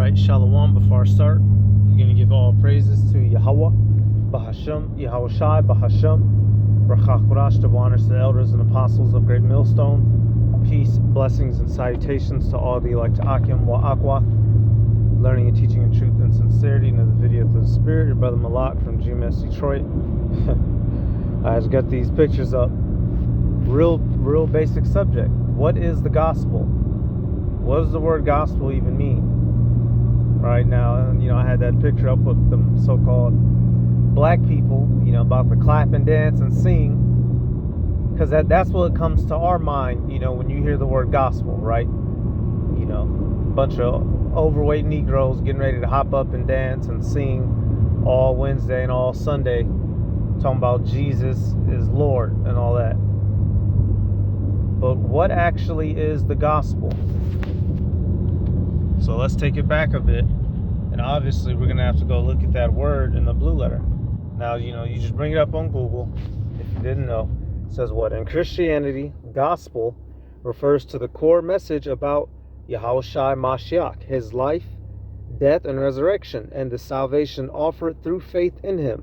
Alright, Shalom. Before I start, we're going to give all praises to Yahweh, Bahashem, Yahweh Shai, Bahashem, Rachach Korash, to honors the elders and apostles of Great Millstone. Peace, blessings, and salutations to all the elect Akim wa Akwa, learning and teaching in truth and sincerity. Another video of the Spirit, your brother Malak from GMS Detroit. I just got these pictures up. Real basic subject. What is the gospel? What does the word gospel even mean? Right now, I had that picture up with them so-called black people, about to clap and dance and sing, because that's what comes to our mind, when you hear the word gospel, right? A bunch of overweight Negroes getting ready to hop up and dance and sing all Wednesday and all Sunday, talking about Jesus is Lord and all that. But what actually is the gospel? So let's take it back a bit, and obviously we're going to have to go look at that word in the blue letter. Now, you just bring it up on Google, if you didn't know. It says what? In Christianity, gospel refers to the core message about Yahushua Mashiach, his life, death, and resurrection, and the salvation offered through faith in him.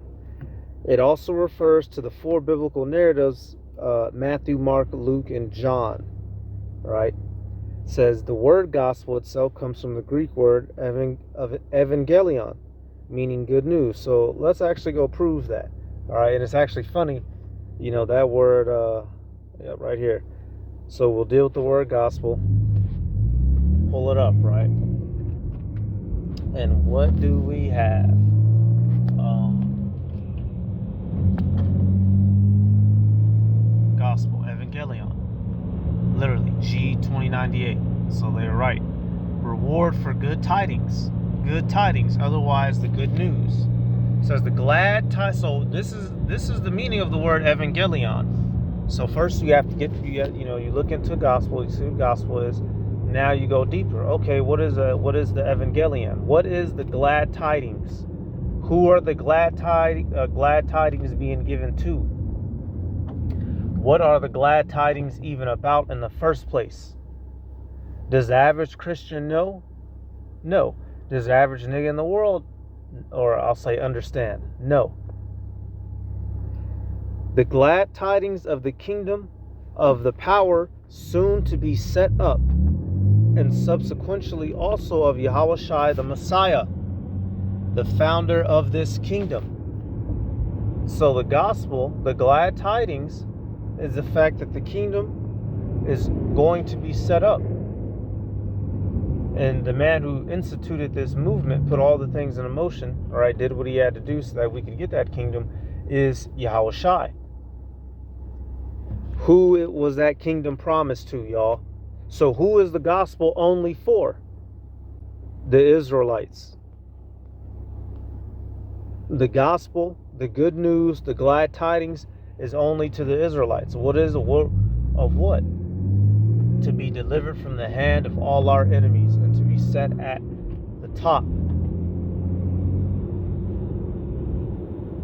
It also refers to the four biblical narratives, Matthew, Mark, Luke, and John, right? Says the word gospel itself comes from the Greek word evangelion, meaning good news. So let's actually go prove that. All right, and it's actually funny, that word right here. So we'll deal with the word gospel. Pull it up, right? And what do we have? Gospel, evangelion. Literally, G2098. So they're right. Reward for good tidings. Good tidings, otherwise the good news. It says the glad tidings. So this is the meaning of the word evangelion. So first you have to you look into gospel, you see what gospel is. Now you go deeper. Okay, what is the evangelion? What is the glad tidings? Who are the glad tidings being given to? What are the glad tidings even about in the first place? Does the average Christian know? No. Does the average nigga in the world, or I'll say understand? No. The glad tidings of the kingdom of the power soon to be set up, and subsequently also of Yahushua the Messiah, the founder of this kingdom. So the gospel, the glad tidings, is the fact that the kingdom is going to be set up. And the man who instituted this movement, put all the things in motion, all right, did what he had to do so that we could get that kingdom, is Yahushua. Who was that kingdom promised to, y'all? So who is the gospel only for? The Israelites. The gospel, the good news, the glad tidings is only to the Israelites. What is the word of what? To be delivered from the hand of all our enemies and to be set at the top.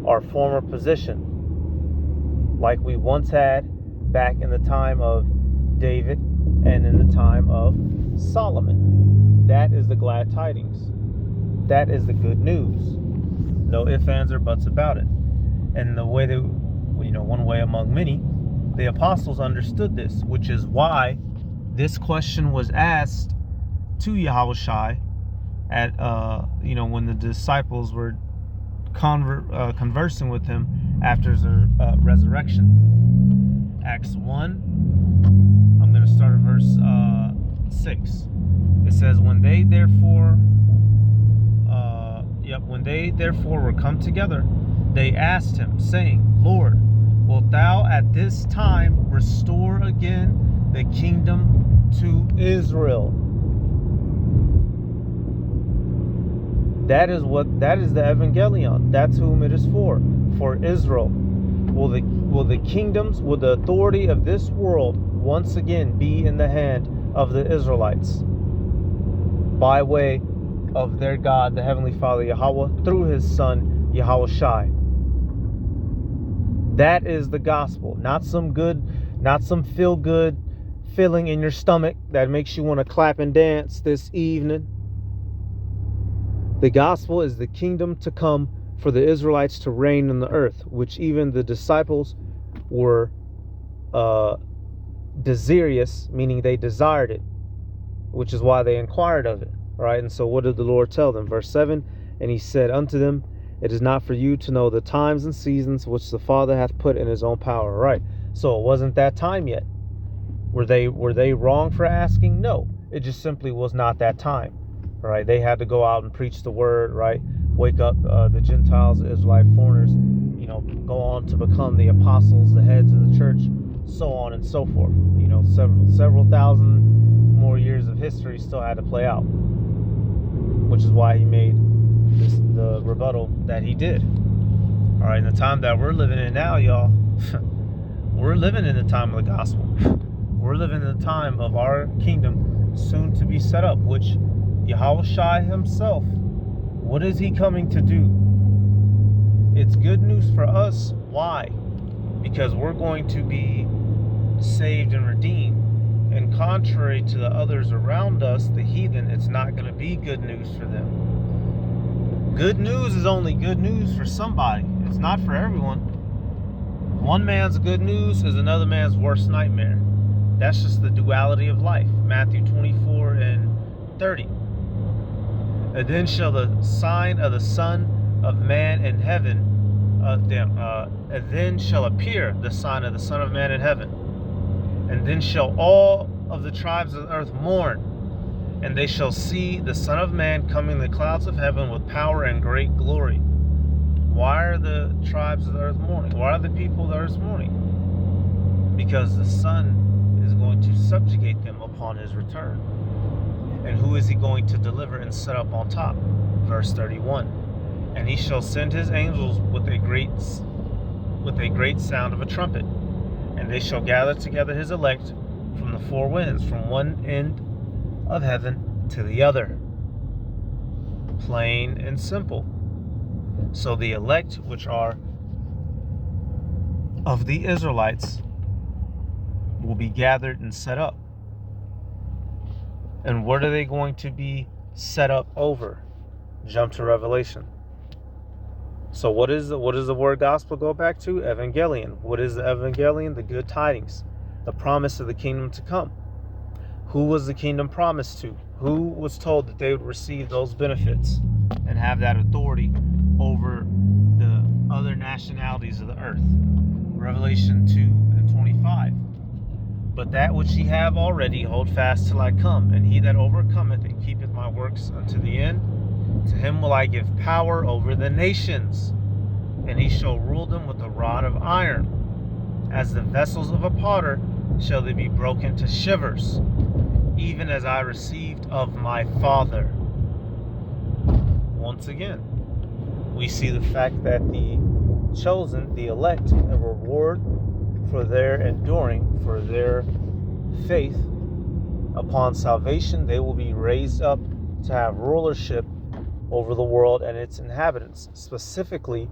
Our former position, like we once had back in the time of David and in the time of Solomon. That is the glad tidings. That is the good news. No ifs, ands, or buts about it. And the way that, one way among many, the apostles understood this, which is why this question was asked to Yahushua at, when the disciples were conversing with him after his resurrection. Acts 1, I'm going to start at verse 6. It says, when they therefore were come together, they asked him, saying, Lord, wilt thou at this time restore again the kingdom to Israel? That is the evangelion. That's whom it is for Israel. Will the kingdoms, will the authority of this world once again be in the hand of the Israelites by way of their God, the Heavenly Father Yahweh, through his Son Yahushua? That is the gospel, not some feel good feeling in your stomach that makes you want to clap and dance this evening. The gospel is the kingdom to come for the Israelites to reign on the earth, which even the disciples were desirous, meaning they desired it, which is why they inquired of it. Right? And so what did the Lord tell them? Verse 7, and he said unto them, it is not for you to know the times and seasons which the Father hath put in his own power. Right? So it wasn't that time yet. Were they wrong for asking? No. It just simply was not that time. Right? They had to go out and preach the word, right? Wake up the Gentiles, the Israelite foreigners, go on to become the apostles, the heads of the church, so on and so forth. Several thousand more years of history still had to play out, which is why he made the rebuttal that he did. All right, in the time that we're living in now, y'all, we're living in the time of the gospel. We're living in the time of our kingdom soon to be set up, which Yahushua himself, what is he coming to do? It's good news for us. Why? Because we're going to be saved and redeemed. And contrary to the others around us, the heathen, it's not going to be good news for them. Good news is only good news for somebody. It's not for everyone. One man's good news is another man's worst nightmare. That's just the duality of life. Matthew 24:30. And then shall the sign of the Son of Man in heaven, and then shall appear the sign of the Son of Man in heaven. And then shall all of the tribes of the earth mourn, and they shall see the Son of Man coming in the clouds of heaven with power and great glory. Why are the tribes of the earth mourning? Why are the people of the earth mourning? Because the Son is going to subjugate them upon his return. And who is he going to deliver and set up on top? Verse 31. And he shall send his angels with a great sound of a trumpet, and they shall gather together his elect from the four winds, from one end of heaven to the other. Plain and simple. So the elect, which are of the Israelites, will be gathered and set up. And what are they going to be set up over? Jump to Revelation. So what is the word gospel go back to? Evangelion. What is the evangelion? The good tidings, the promise of the kingdom to come. Who was the kingdom promised to? Who was told that they would receive those benefits and have that authority over the other nationalities of the earth? Revelation 2:25. But that which ye have already, hold fast till I come. And he that overcometh and keepeth my works unto the end, to him will I give power over the nations, and he shall rule them with a rod of iron. As the vessels of a potter shall they be broken to shivers, even as I received of my Father. Once again, we see the fact that the chosen, the elect, a reward for their enduring, for their faith upon salvation. They will be raised up to have rulership over the world and its inhabitants, specifically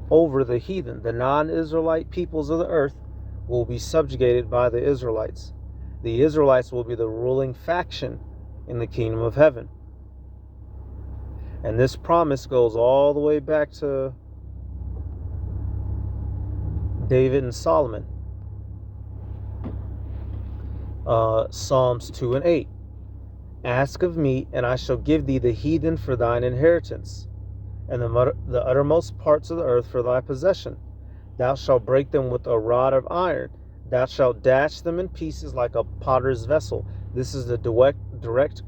over the heathen. The non-Israelite peoples of the earth will be subjugated by the Israelites. The Israelites will be the ruling faction in the kingdom of heaven. And this promise goes all the way back to David and Solomon. Psalms 2:8. Ask of me, and I shall give thee the heathen for thine inheritance, and the uttermost parts of the earth for thy possession. Thou shalt break them with a rod of iron. Thou shalt dash them in pieces like a potter's vessel. This is the direct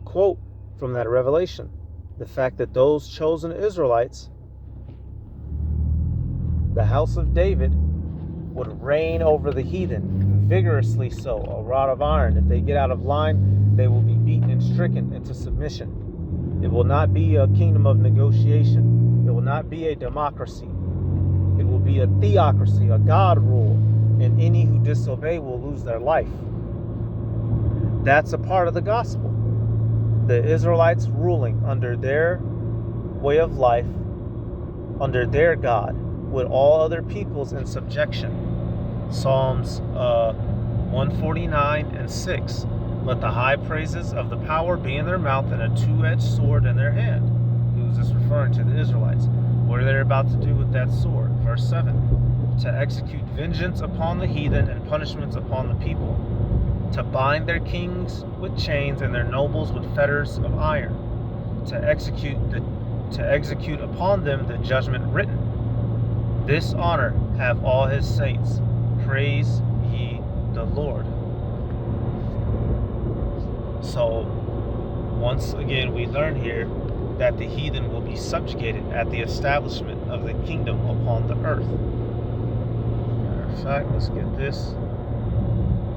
quote from that Revelation. The fact that those chosen Israelites, the house of David, would reign over the heathen, vigorously so, a rod of iron. If they get out of line, they will be beaten and stricken into submission. It will not be a kingdom of negotiation. It will not be a democracy. It will be a theocracy, a God rule, and any who disobey will lose their life. That's a part of the gospel. The Israelites ruling under their way of life, under their God, with all other peoples in subjection. Psalms 149:6. Let the high praises of the power be in their mouth and a two-edged sword in their hand. Who's this referring to? The Israelites. What are they about to do with that sword? Verse 7. To execute vengeance upon the heathen and punishments upon the people. To bind their kings with chains and their nobles with fetters of iron. To execute upon them the judgment written. This honor have all his saints. Praise ye the Lord. So, once again, we learn here that the heathen will be subjugated at the establishment of the kingdom upon the earth. Matter of fact, let's get this.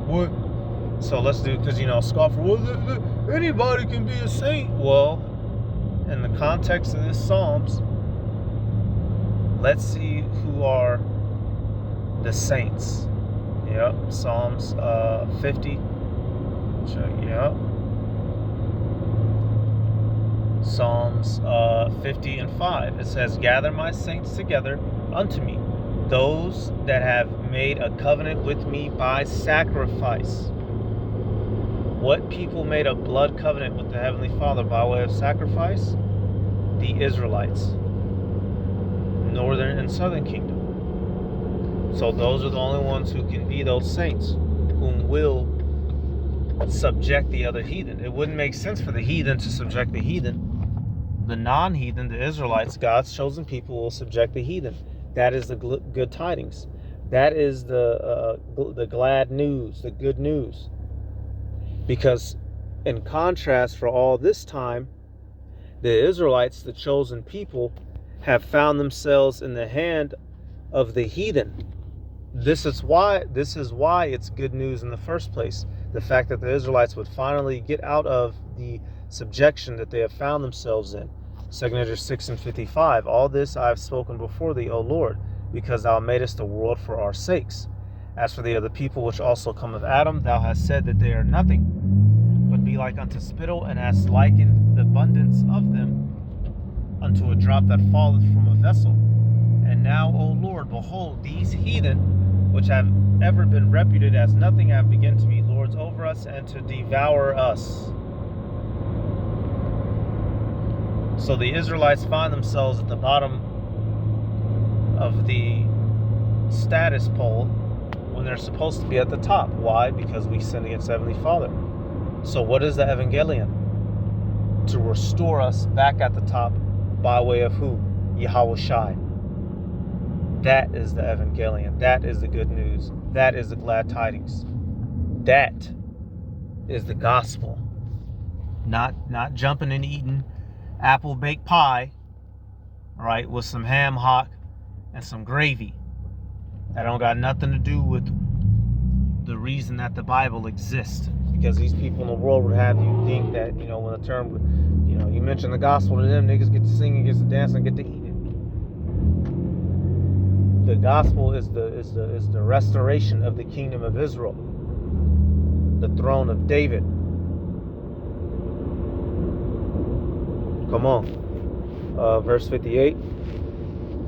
What? So let's do, because, scoffer, well, anybody can be a saint. Well, in the context of this Psalms, let's see who are the saints. Yep, Psalms 50. Check, yep. Psalms 50 and 5. It says, gather my saints together unto me, those that have made a covenant with me by sacrifice. What people made a blood covenant with the Heavenly Father by way of sacrifice? The Israelites. Northern and Southern Kingdom. So those are the only ones who can be those saints, whom will subject the other heathen. It wouldn't make sense for the heathen to subject the heathen. The non-heathen, the Israelites, God's chosen people, will subject the heathen. That is the good tidings. That is the glad news, the good news. Because in contrast, for all this time, the Israelites, the chosen people, have found themselves in the hand of the heathen. This is why it's good news in the first place. The fact that the Israelites would finally get out of the subjection that they have found themselves in. 2 Ezra 6 and 55. All this I have spoken before thee, O Lord, because thou madest the world for our sakes. As for the other people which also come of Adam, thou hast said that they are nothing, but be like unto spittle, and hast likened the abundance of them unto a drop that falleth from a vessel. And now, O Lord, behold, these heathen, which have ever been reputed as nothing, have begun to be lords over us and to devour us. So the Israelites find themselves at the bottom of the status pole when they're supposed to be at the top. Why? Because we sinned against Heavenly Father. So what is the Evangelion? To restore us back at the top by way of who? Yahawashi. That is the Evangelion. That is the good news. That is the glad tidings. That is the gospel. Not jumping and eating apple baked pie, right, with some ham hock and some gravy. That don't got nothing to do with the reason that the Bible exists. Because these people in the world would have you think that, when the term, you mention the gospel to them, niggas get to sing and get to dance and get to eat it. The gospel is the restoration of the kingdom of Israel, the throne of David. Come on. Verse 58.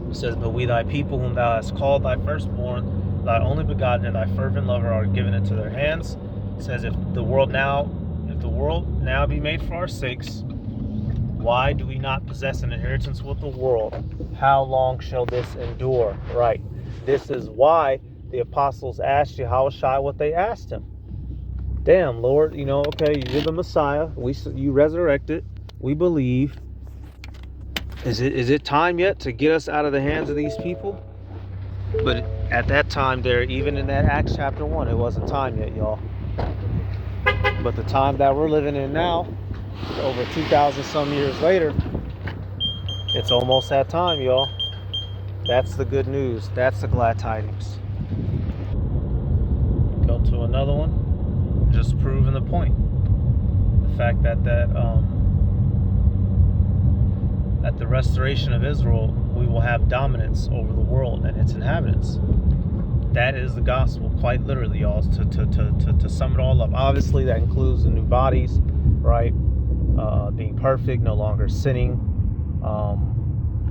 It says, but we thy people whom thou hast called thy firstborn, thy only begotten, and thy fervent lover are given into their hands. It says, if the world now be made for our sakes, why do we not possess an inheritance with the world? How long shall this endure? Right. This is why the apostles asked Yahawashi what they asked him. Damn, Lord, okay, you're the Messiah. You resurrected. We believe. Is it time yet to get us out of the hands of these people? But at that time, even in that Acts chapter 1, it wasn't time yet, y'all. But the time that we're living in now, over 2,000 some years later, it's almost that time, y'all. That's the good news. That's the glad tidings. Go to another one. Just proving the point. The fact that at the restoration of Israel, we will have dominance over the world and its inhabitants. That is the gospel, quite literally, y'all. To sum it all up, obviously that includes the new bodies, right? Being perfect, no longer sinning,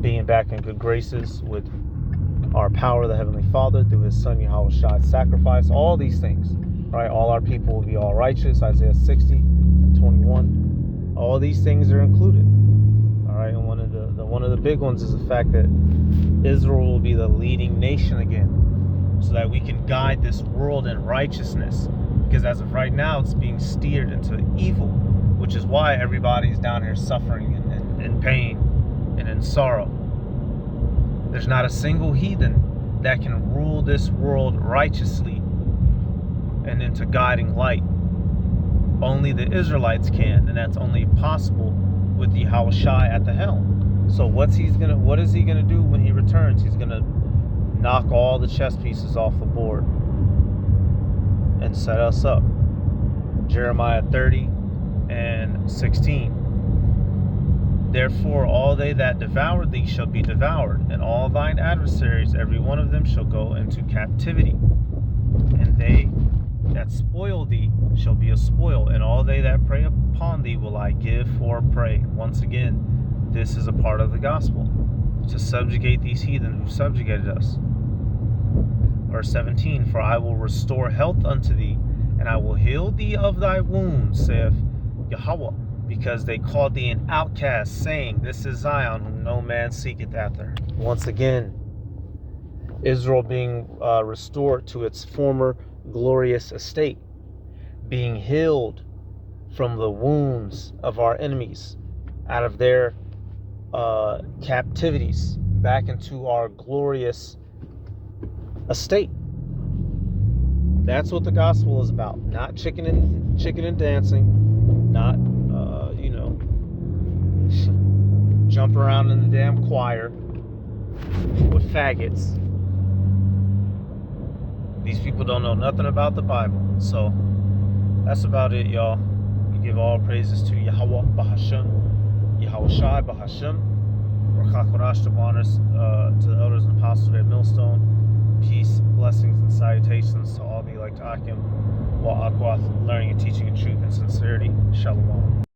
being back in good graces with our power, the Heavenly Father, through His Son Yahawashi's sacrifice. All these things, Right? All our people will be all righteous, Isaiah 60 and 21. All these things are included. All right, and one of the big ones is the fact that Israel will be the leading nation again, so that we can guide this world in righteousness. Because as of right now, it's being steered into evil, which is why everybody's down here suffering and in pain and in sorrow. There's not a single heathen that can rule this world righteously and into guiding light. Only the Israelites can, and that's only possible with Yahushua at the helm. So what is he gonna do when he returns? He's gonna knock all the chess pieces off the board and set us up. Jeremiah 30 and 16. Therefore all they that devour thee shall be devoured, and all thine adversaries, every one of them, shall go into captivity. And they that spoil thee shall be a spoil, and all they that prey upon thee will I give for prey. Once again, this is a part of the gospel, to subjugate these heathen who subjugated us. Verse 17, for I will restore health unto thee, and I will heal thee of thy wounds, saith Yahweh, because they called thee an outcast, saying, this is Zion, whom no man seeketh after. Once again, Israel being restored to its former glorious estate, being healed from the wounds of our enemies, out of their captivities, back into our glorious estate. That's what the gospel is about. Not chicken and dancing, not jumping around in the damn choir with faggots. These people don't know nothing about the Bible. So that's about it, y'all. We give all praises to Yahweh Bahashem, Yahushua Bahashem, Rachakurash to honors to the elders and apostles at Millstone. Peace, blessings, and salutations to all the elect Akim, while Akwath, learning and teaching in truth and sincerity. Shalom.